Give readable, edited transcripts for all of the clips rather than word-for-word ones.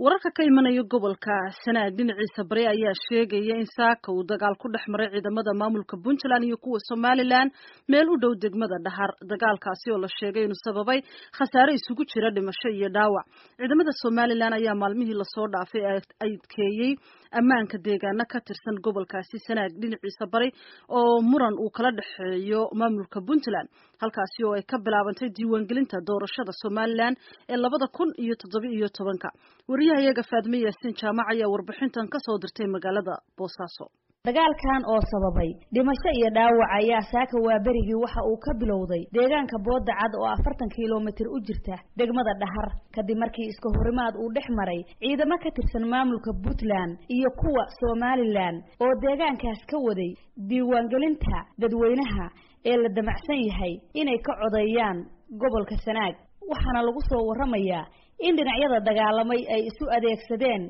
wararka ka imanaya gobolka Sanaag dhinaciisa bari ayaa sheegaya in saaka uu dagaal ku dhexmaray ciidamada maamulka Puntland iyo kuwa Somaliland meel u dhow degmada Dhahar dagaalkaasi oo la sheegay inuu sababay khasaare isugu jira dhimasho iyo dhaawac ciidamada Somaliland ayaa maalmihii la soo dhaafay ay adkeeyay ammaanka deegaana ka tirsan gobolkaasi Sanaag dhinaciisa bari oo muran uu kala dhaxeeyo maamulka Puntland halkaasi oo ay ka bilaabantay diiwaangelinta doorashada Somaliland ee 2017 wariyahayaga Faadme Yaasin Jaamac ayaa warbixintan ka soo dirtay magaalada Boosaaso. dagaalkan oo sababay dhimasho iyo dhaawac ayaa saaka waaberigii waxa uu ka bilowday deegaanka Booda Cad oo 40 kiiloomitir u jirta degmada Dhahar kadib markii iska horimaad uu dhex maray ciidamo ka tirsan maamulka Puntland iyo kuwa Somaliland oo deegaankaas ka waday diiwaangelinta dadweynaha ee la damacsan yahay inay ka codeeyaan gobolka Sanaag waxaana lagu soo waramayaa in dhinacyada dagaalamay ay isu adeegsadeen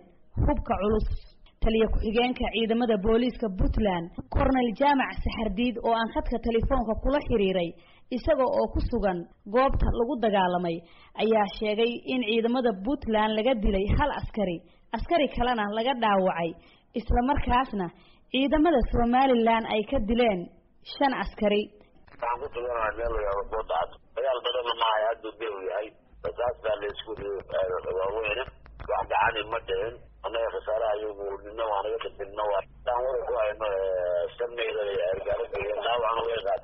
hubka culus taliye ku-xigeenka ciidamada booliiska Puntland Colonel Jaamac Saxardiid oo aan khadka telefoonka kula xiriiray isaga oo ku sugan goobta lagu dagaalamay ayaa sheegay in ciidamada Puntland laga dilay hal askari kalena laga dhaawacay isla markaasna ciidamada Somaliland ay ka dileen 5 askari أنا خسارة يوم إنه أنا قلت إنه دام ورقة إنه سمي لا وأنا ويقعد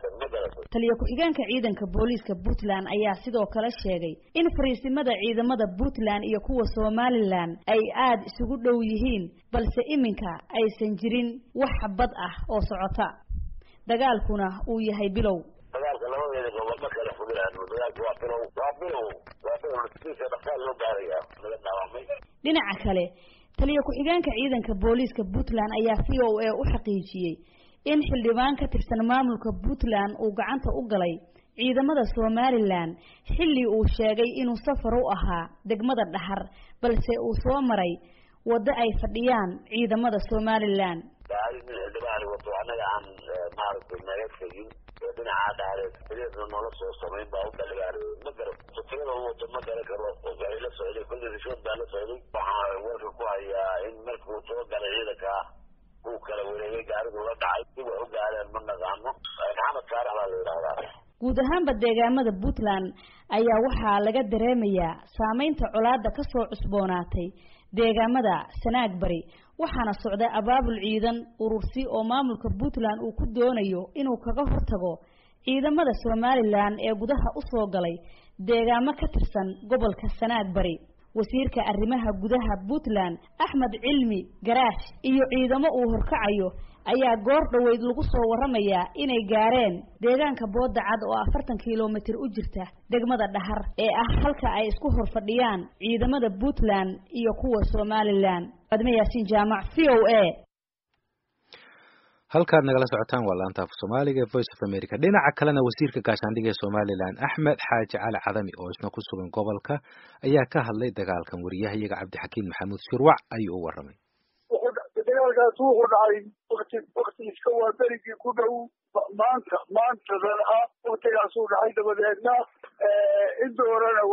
taliye ku-xigeenka ciidanka booliiska Puntland ayaa sidoo kale sheegay in fariisimada ciidamada Puntland iyo kuwa Somaliland ay aad isugu dhow yihiin balse iminka aysan jirin wax bad ah oo socota dagaalkuna uu yahay bilow dagaalka labadeeda gobol ma kala fogaan dagaalku waa bilow si dhaqaale loo gaaraya laga dhaawacmay dhinaca kale taliye ku-xigeenka ciidanka booliiska Puntland ayaa VOA u xaqiijiyay in xildhibaan ka tirsan maamulka Puntland uu gacanta u galay ciidamada Somaliland xilli uu sheegay inuu safar u ahaa degmada Dhahar balse uu soo maray wada ay fadhiyaan ciidamada Somaliland xildhibaan wato anaga aan maaragtay nagafagin dhinaca Dhahar sidoo nolol soo sameyn baa u dalgaaray ma garo safirada uu ma garo karo oo ay la socday kulli rishad baa la socday waxa warku ku hayaa in markuu soo galay ciidanka uu kala wareegay gaarigu la dhacay sidoo uu gaareen ma naqaano maxamed Faarax la yiraahdaa guud ahaanba deegaamada Puntland ayaa waxaa laga dareemayaa saameynta colaadda ka soo cusboonaatay deegaamada Sanaag bari waxaana socda abaabul ciidan urursi oo maamulka Puntland uu ku doonayo inuu kaga hortago ciidamada Somaliland ee gudaha u soo galay deegaamo ka tirsan gobolka Sanaag bari wasiirka arrimaha gudaha Puntland Axmed Cilmi Garaash iyo ciidamo uu horkacayo ayaa goor dhaweyd lagu soo waramayaa inay gaareen deegaanka Booda Cad oo 40 kiiloomitir u jirta degmada Dhahar ee ah halka ay isku horfadhiyaan ciidamada Puntland iyo kuwa Somaliland Faadme Yaasin Jaamac VOA halkaad nagala socotaan waa laanta af Soomaaliga Voice of America dhinaca kalena wasiirka gaashaandhigga Somaliland Axmed Xaaji Cali Cadami oo isna ku sugan gobolka ayaa ka hadlay dagaalkan wariyahayaga Cabdixakiin Maxamuud Shirwac ayuu u waramay dagaalkaas wuxuu dhacay waqti iska waa berigii ku dhow maanta waqtigaas uu dhacay dabadeedna inta horena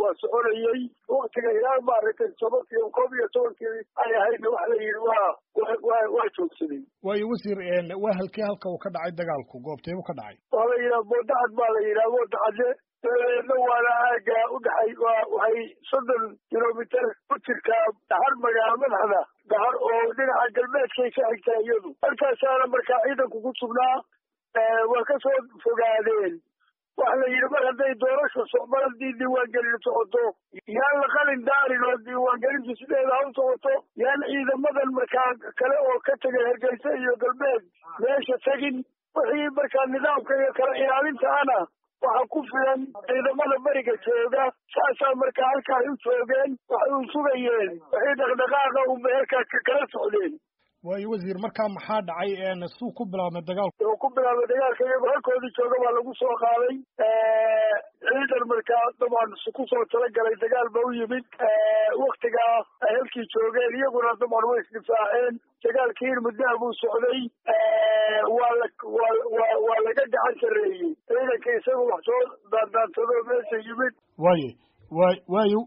waa soconayay waqtiga ilaa maaragtay 11 ay ahaydna wax la yidhi waa joogsaday waayo wasiir waa halkii halka uu ka dhacay dagaalku goobtee uu ka dhacay waa la yidhaha Booda Cad baa la yidhaha Booda Cade dabadeedna waana aaga u dhaxay waxay 30 kiiloomitir u jirtaa Dhahar magaalo madaxda Dhahar oo dhinaca galbeedkay ka xigtaa iyadu halkaasaana markaa ciidanku ku sugnaa waa ka soo fogaadeen waxa la yidhi mar hadday doorasho Soomaaliya diiwaangelin socoto yaan la qalin daarin oo diiwaangelintu sideeda u socoto yaan ciidamadan markaa kale oo ka tagay Hargeysa iyo galbeed meesha tagin wixii markaa nidaamka iyo kala ilaalintaana waxa ku filan ciidamada bariga jooga saasaa markaa halkaa u joogeen waxay u sugayeen wixii dhaqdhaqaaqa u meelka kala socdeen waayo wasiir markaa maxaa dhacay suu ku bilaabmay dagaalku ku bilaabmay dagaalka iyagoo halkoodii jooga baa lagu soo qaaday ciidan markaa dabcan ku soo talagalay dagaal ba u yimid waqtigaa ay halkii joogeen iyaguna dabcan way isdifaaceen dagaalkii muddaha buu socday waa laga gacan sareeyey ciidanka isaga wax soo daandaansadoo meesha yimid waayo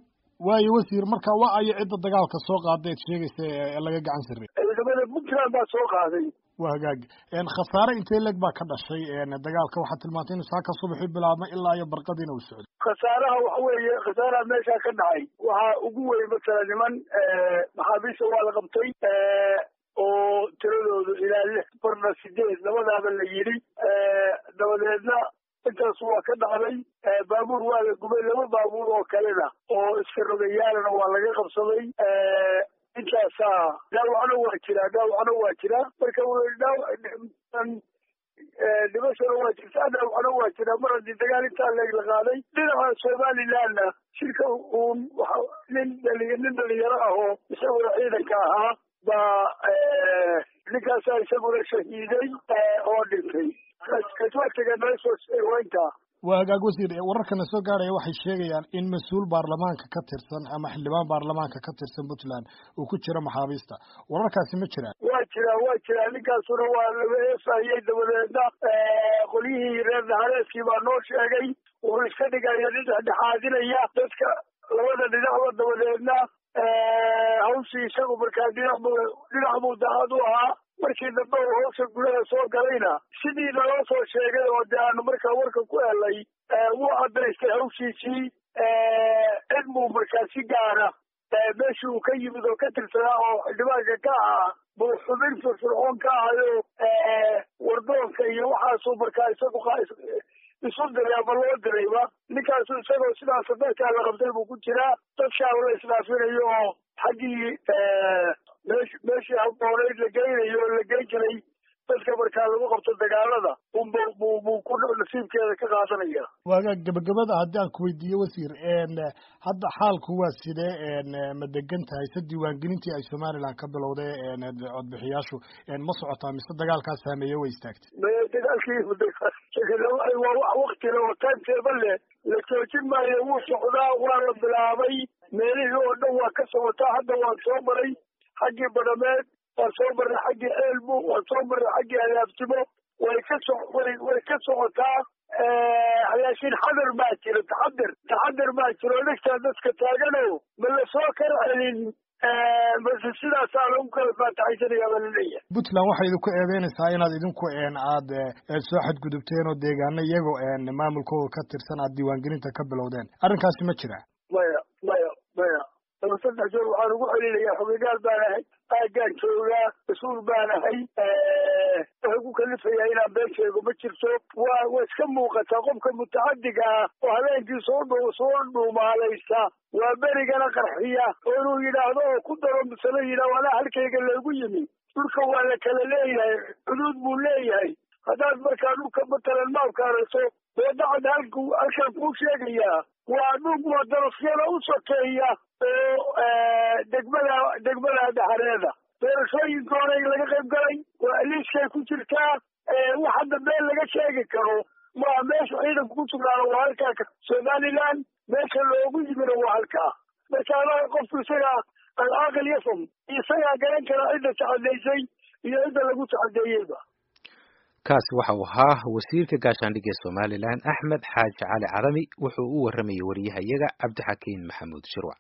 waayo wasiir marka waa ay cidda dagaalka soo qaaday sheegaysa ee laga gacan saray ciidamada Puntland baa soo qaaday waa hagaag khasaare intee leg baa ka dhashay dagaalka waxaa tilmaantay in saaka subaxii bilaabmay ilaa iyo barqadiina uu socday khasaaraha waxa weeye khasaaraha meesha ka dhacay waxaa ugu weyn matala niman maxaabiista waa la qabtay oo tiradoodu ilaa 6 barna 8 labadaaba la yidhi dabadeedna intaas waa ka dhacday baabuur waa la gubay 2 baabuur oo kalena oo iska rogayaalana waa laga qabsaday intaasaa dhaawacna waa jiraa marka dhimashana waa jirtaa dhaawacna waa jiraa mar haddii dagaal intaa la qaaday dhinaca somalilandna shirka uun nin dhalinyaro ah oo isaguna ciidanka ahaa baa ninkaasaa isaguna shahiiday oo dhintay waa hagaag wasiir wararkana soo gaaraya waxay sheegayaan in mas-uul baarlamaanka ka tirsan ama xildhibaan baarlamaanka ka tirsan Puntland uu ku jiro maxaabiista wararkaasi ma jiraan waa jiraa ninkaasuna waa laga eefayay dabadeedna qolyihii reer nahareeskii baa noo sheegay wuxuu iska dhigaya nin dhexdhexaadinaya dadka labada dhinacba dabadeedna hawshii isagu markaa dhinac buu daacad u ahaa markii dambe uu hawsha gudaha soo galayna sidii naloo soo sheegay oo dee aanu markaa warka ku helay wuu cadaystay hawshiisii cid buu markaa si gaara meeshii uu ka yimid oo ka tirsanaa oo xildhibaanka ka ahaa buu xubin firfircoon ka ahayo wardoonka iyo waxaasuu markaa isagu isu diray ama loo dirayba ninkaasu isagoo sidaas dadkaa la qabtay buu ku jiraa dadkaa la isdhaafinayo oo xaggii meeshii habooneyd la geynayo oo la geyn jiray dadka markaa lagu qabto dagaalada buu ku nasiibkeeda ka qaadanaya waaga gabagabada haddii aan ku weydiiyo wasiir hadda xaalku waa sidee ma degan tahay se diiwaangelintii ay Somaliland ka bilowday codbixiyaashu ma socotaa mise dagaalkaas saameeyay way istaagtay dagaalkii waa waqti oo timetable la joojin maayo wuu socdaa waa la bilaabay meelihii oo dhan waa ka socotaa hadda waan soo maray xaggii badhameed waan soo marray xaggii ceelbu waan soo marray xaggii alaabtimo way ka socotaa laakiin xadar baa jira taxadar baa jiro dhegtaa dadka taagano ma la soo kala celin base sidaasaa lagu kala faataxaysanayaa baa laleeyahay Puntland waxay idinku eedeynaysaa inaad idinku aad soo xadgudubteen oo deegaano iyagoo maamulkooda ka tirsan aad diiwaangelinta ka bilowdeen arrinkaasi ma jira maya 3 jeer waxaan ugu celinayaa xogeyaal baan ahay aaggaan joogaa mas-uul baan ahay waxay ku kalifayaa inaan been sheego ma jirto waa iska muuqataa qofka mutacadiga ah oo habeenkii soo dhuumaalaysta waa berigana qarxiya oo inuu yidhaahdo oo ku daro misale yidhaah anaa halkayga loogu yimi dhulka waa la kala leeyahay xuduud buu leeyahay haddaad markaa dhulka matalan maabkaarayso wadacada halkaan kuu sheegayaa waa dhul darafyada u sokeeya oo degmada dhaxareeda doorashooyinkoona laga qayb galay waa liiskay ku jirtaa wax hadda been laga sheegi karo waa meesha ciidanku ku sugnaana waa halkaa Somaliland meesha loogu yimina waa halkaa marka anaga qofku isagaa al-aqal yafam isagaa garan kara cidda tacadaysay iyo cidda lagu tacadeeyeyba kaasi waxa uu ahaa wasiirka gaashaandhigga Somaliland Axmed Xaaji Cali Cadami wuxuu u waramayay wariyahayaga Cabdixakiin Maxamuud Shirwac